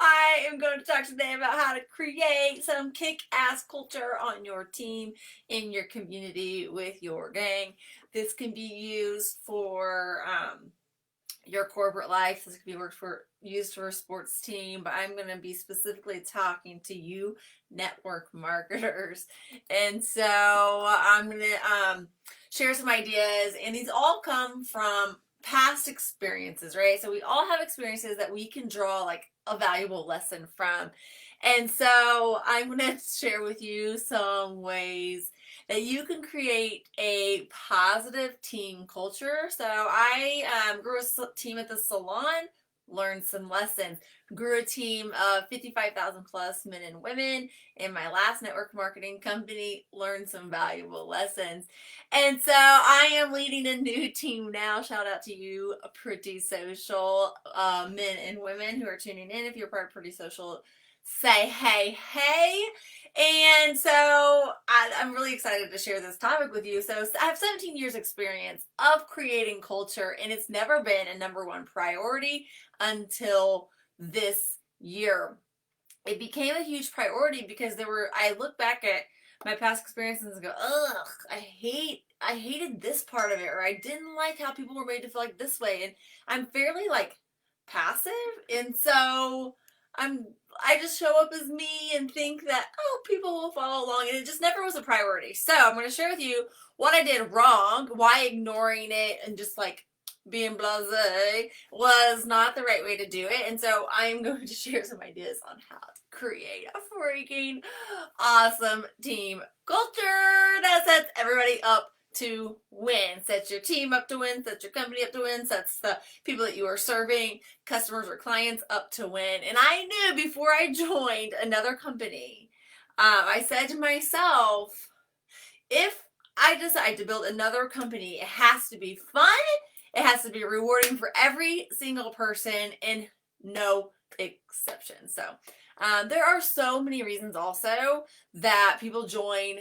I am going to talk today about how to create some kick-ass culture on your team, in your community, with your gang. This can be used for your corporate life. This could be used for a sports team, but I'm going to be specifically talking to you network marketers. And so I'm going to share some ideas, and these all come from past experiences, right? So we all have experiences that we can draw like a valuable lesson from. And so I'm going to share with you some ways that you can create a positive team culture. So I grew a team at the salon, learned some lessons, grew a team of 55,000 plus men and women in my last network marketing company, learned some valuable lessons. And so I am leading a new team now. Shout out to you, Pretty Social men and women who are tuning in. If you're part of Pretty Social, say hey, hey. And so I'm really excited to share this topic with you. So I have 17 years experience of creating culture, and it's never been a number one priority until this year. It became a huge priority because I look back at my past experiences and go, ugh, I hated this part of it, or I didn't like how people were made to feel like this way. And I'm fairly like passive, and so I just show up as me and think that, oh, people will follow along, and it just never was a priority. So I'm going to share with you what I did wrong, why ignoring it and just like being blasé was not the right way to do it. And so I'm going to share some ideas on how to create a freaking awesome team culture that sets everybody up to win. Sets your team up to win, sets your company up to win, sets the people that you are serving, customers or clients, up to win. And I knew before I joined another company, I said to myself, if I decide to build another company, it has to be fun, it has to be rewarding for every single person, and no exception. So there are so many reasons also that people join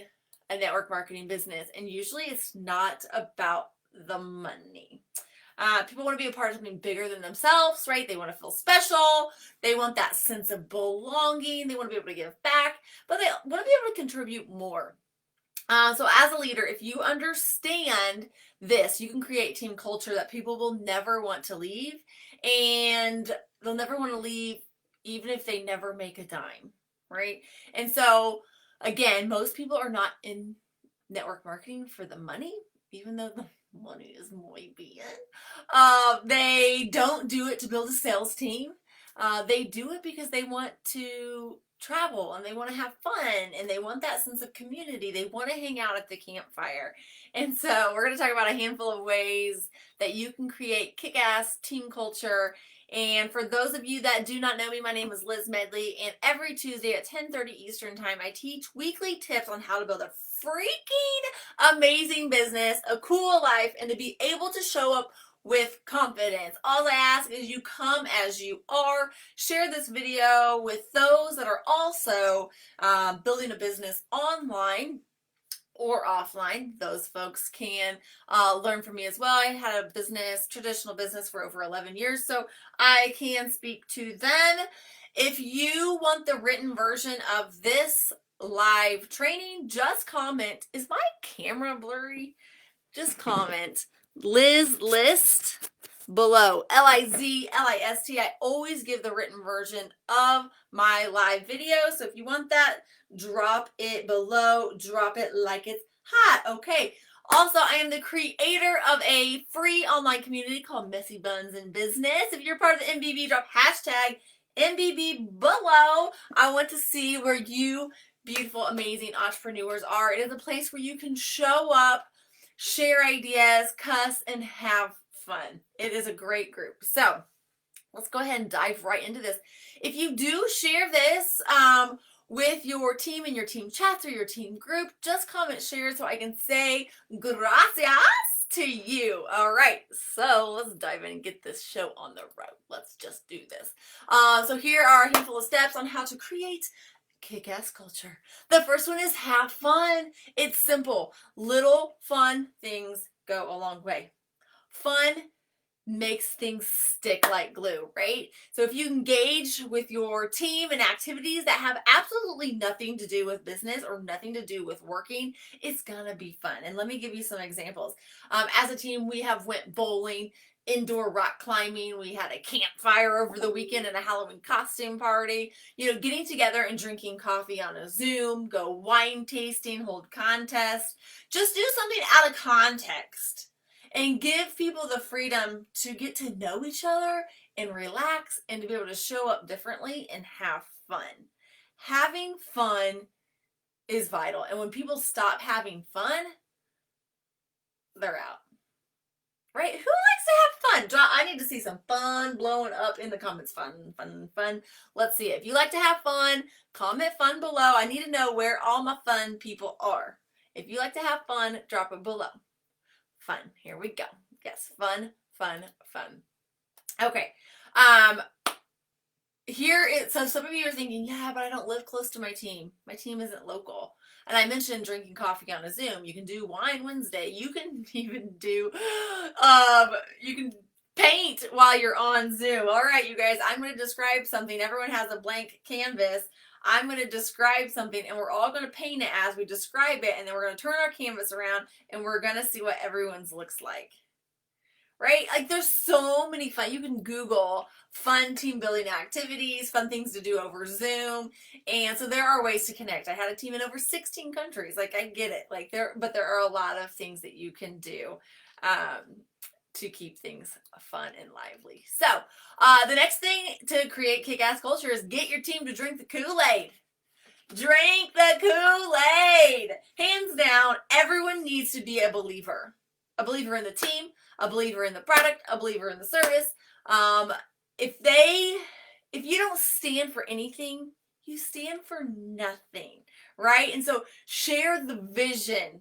a network marketing business, and usually it's not about the money. People want to be a part of something bigger than themselves, right? They want to feel special. They want that sense of belonging. They want to be able to give back, but they want to be able to contribute more. So as a leader, if you understand this, you can create team culture that people will never want to leave, and they'll never want to leave even if they never make a dime, right? And so again, most people are not in network marketing for the money, even though the money is muy bien. They don't do it to build a sales team. They do it because they want to travel, and they want to have fun, and they want that sense of community. They want to hang out at the campfire. And so we're going to talk about a handful of ways that you can create kick-ass team culture. And for those of you that do not know me, my name is Liz Medley, and every Tuesday at 10:30 Eastern Time, I teach weekly tips on how to build a freaking amazing business, a cool life, and to be able to show up with confidence. All I ask is you come as you are. Share this video with those that are also building a business online or offline. Those folks can learn from me as well. I had a business, traditional business, for over 11 years, so I can speak to them. If you want the written version of this live training, just comment, is my camera blurry? Just comment Liz List below, Lizlist. I always give the written version of my live video, so if you want that, drop it below. Drop it like it's hot. Okay. Also, I am the creator of a free online community called Messy Buns in Business. If you're part of the MBB, drop hashtag MBB below. I want to see where you beautiful, amazing entrepreneurs are. It is a place where you can show up, share ideas, cuss, and have fun. It is a great group. So let's go ahead and dive right into this. If you do share this with your team in your team chats or your team group, just comment share so I can say gracias to you. All right, so let's dive in and get this show on the road. Let's just do this. So here are a handful of steps on how to create kick-ass culture. The first one is have fun. It's simple. Little fun things go a long way. Fun makes things stick like glue, right? So if you engage with your team in activities that have absolutely nothing to do with business or nothing to do with working, it's gonna be fun. And let me give you some examples. As a team, we have went bowling, indoor rock climbing, we had a campfire over the weekend and a Halloween costume party. You know, getting together and drinking coffee on a Zoom, go wine tasting, hold contests. Just do something out of context and give people the freedom to get to know each other and relax and to be able to show up differently and have fun. Having fun is vital. And when people stop having fun, they're out. Right? Who likes to have fun? I need to see some fun blowing up in the comments. Fun, fun, fun. Let's see it. If you like to have fun, comment fun below. I need to know where all my fun people are. If you like to have fun, drop it below. Fun. Here we go. Yes, fun, fun, fun. Okay. So some of you are thinking, yeah, but I don't live close to my team. My team isn't local. And I mentioned drinking coffee on a Zoom. You can do Wine Wednesday. You can even do, you can paint while you're on Zoom. All right, you guys, I'm going to describe something. Everyone has a blank canvas. I'm going to describe something, and we're all going to paint it as we describe it, and then we're going to turn our canvas around, and we're going to see what everyone's looks like. Right? Like, there's so many fun. You can Google fun team building activities, fun things to do over Zoom. And so there are ways to connect. I had a team in over 16 countries. Like, I get it. Like, but there are a lot of things that you can do to keep things fun and lively. So the next thing to create kick-ass culture is get your team to drink the Kool-Aid. Drink the Kool-Aid. Hands down, everyone needs to be a believer. A believer in the team, a believer in the product, a believer in the service. If you don't stand for anything, you stand for nothing, right? And so share the vision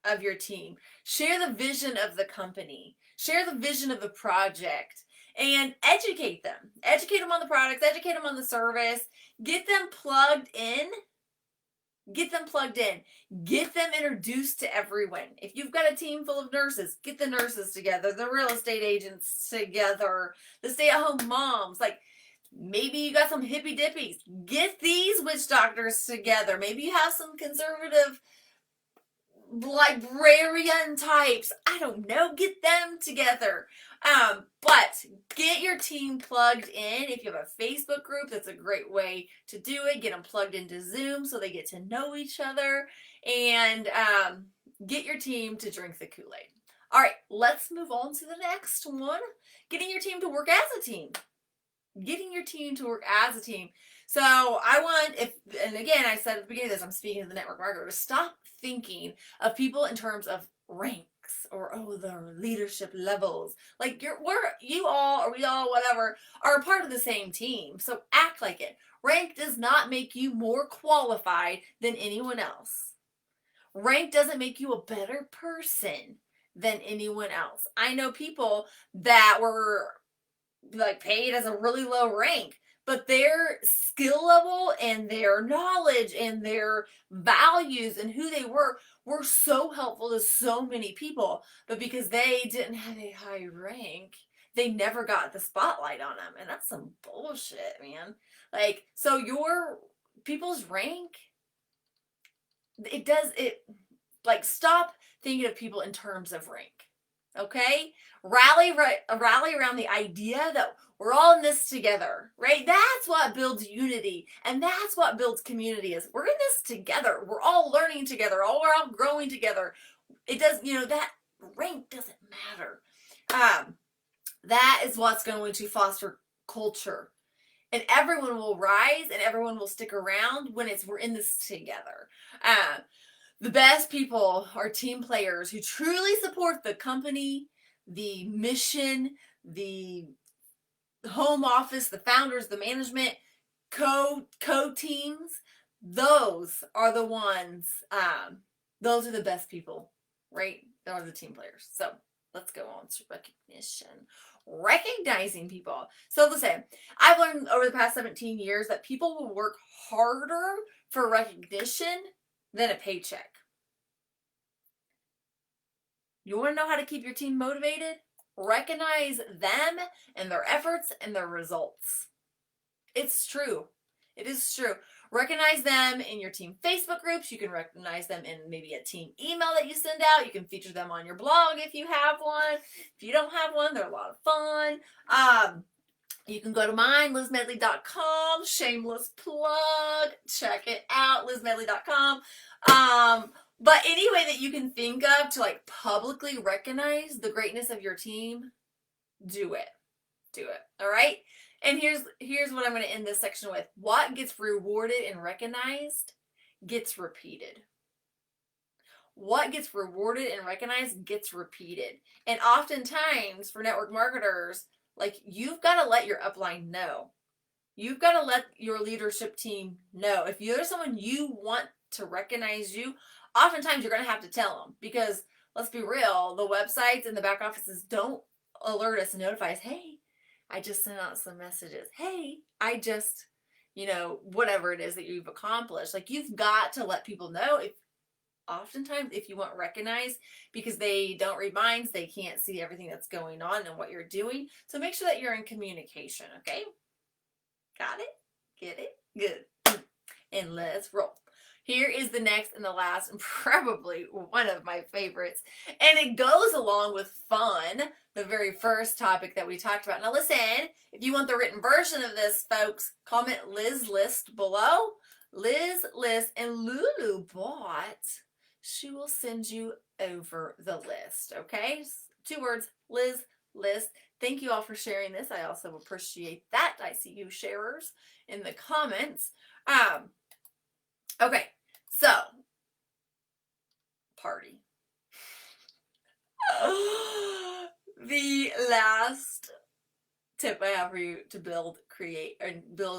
of your team. Share the vision of the company. Share the vision of the project and educate them. Educate them on the products, educate them on the service. Get them plugged in. Get them plugged in. Get them introduced to everyone. If you've got a team full of nurses, get the nurses together, the real estate agents together, the stay-at-home moms. Like, maybe you got some hippy dippies. Get these witch doctors together. Maybe you have some conservative librarian types. I don't know. Get them together. But get your team plugged in. If you have a Facebook group, that's a great way to do it. Get them plugged into Zoom so they get to know each other. And get your team to drink the Kool-Aid. All right, let's move on to the next one. Getting your team to work as a team. Getting your team to work as a team. So I want, and again, I said at the beginning of this, I'm speaking to the network marketer, to stop thinking of people in terms of ranks or, the leadership levels. Like, you all, or we all, whatever, are a part of the same team. So act like it. Rank does not make you more qualified than anyone else. Rank doesn't make you a better person than anyone else. I know people that were like paid as a really low rank, but their skill level and their knowledge and their values and who they were so helpful to so many people. But because they didn't have a high rank, they never got the spotlight on them. And that's some bullshit, man. Like, so your people's rank, stop thinking of people in terms of rank. Okay? Rally around the idea that we're all in this together, right? That's what builds unity, and that's what builds community. Is we're in this together. We're all learning together. We're all growing together. It does, that rank doesn't matter. That is what's going to foster culture, and everyone will rise and everyone will stick around when we're in this together. The best people are team players who truly support the company, the mission, the home office, the founders, the management, co-teams. Those are the ones, those are the best people, right? Those are the team players. So let's go on to recognition. Recognizing people. So listen, I've learned over the past 17 years that people will work harder for recognition than a paycheck. You want to know how to keep your team motivated? Recognize them and their efforts and their results. It's true. It is true. Recognize them in your team Facebook groups. You can recognize them in maybe a team email that you send out. You can feature them on your blog if you have one. If you don't have one, they're a lot of fun. You can go to mine, lizmedley.com. Shameless plug. Check it out, lizmedley.com. But any way that you can think of to like publicly recognize the greatness of your team, do it. Do it. All right? And here's what I'm going to end this section with. What gets rewarded and recognized gets repeated. What gets rewarded and recognized gets repeated. And oftentimes for network marketers, like you've got to let your upline know. You've got to let your leadership team know. If you're someone you want to recognize you, oftentimes you're going to have to tell them, because let's be real, the websites and the back offices don't alert us and notify us, hey, I just sent out some messages. Hey, I just, whatever it is that you've accomplished. Like you've got to let people know. Oftentimes if you want recognized, because they don't read minds, they can't see everything that's going on and what you're doing. So make sure that you're in communication, okay? Got it? Get it? Good. And let's roll. Here is the next and the last, and probably one of my favorites. And it goes along with fun, the very first topic that we talked about. Now listen, if you want the written version of this, folks, comment Liz List below. Liz List, and Lulu Bot, she will send you over the list, okay? 2 words, Liz List. Thank you all for sharing this. I also appreciate that. I see you sharers in the comments. Okay, so party. The last tip I have for you to build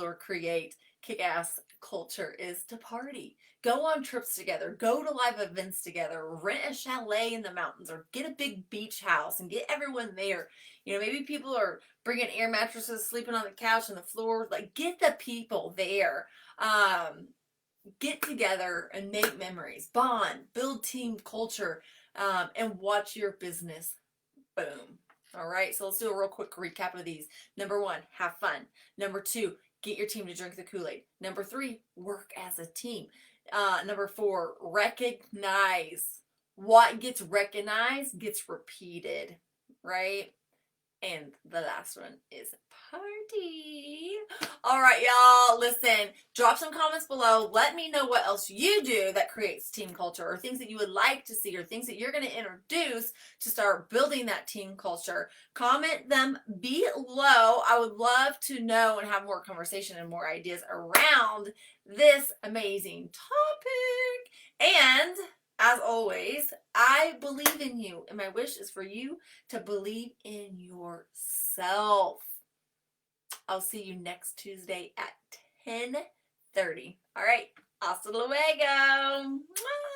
or create kick-ass culture is to party. Go on trips together, go to live events together, rent a chalet in the mountains, or get a big beach house and get everyone there. Maybe people are bringing air mattresses, sleeping on the couch and the floor. Like, get the people there. Get together and make memories, bond, build team culture, and watch your business boom. All right, so let's do a real quick recap of these. Number 1, have fun. Number 2, get your team to drink the Kool-Aid. Number 3, work as a team. Number 4, recognize. What gets recognized gets repeated, right? And the last one is party. All right, y'all, listen, drop some comments below. Let me know what else you do that creates team culture, or things that you would like to see, or things that you're going to introduce to start building that team culture. Comment them below. I would love to know and have more conversation and more ideas around this amazing topic. And as always, I believe in you, and my wish is for you to believe in yourself. I'll see you next Tuesday at 10:30. All right, hasta luego. Mwah.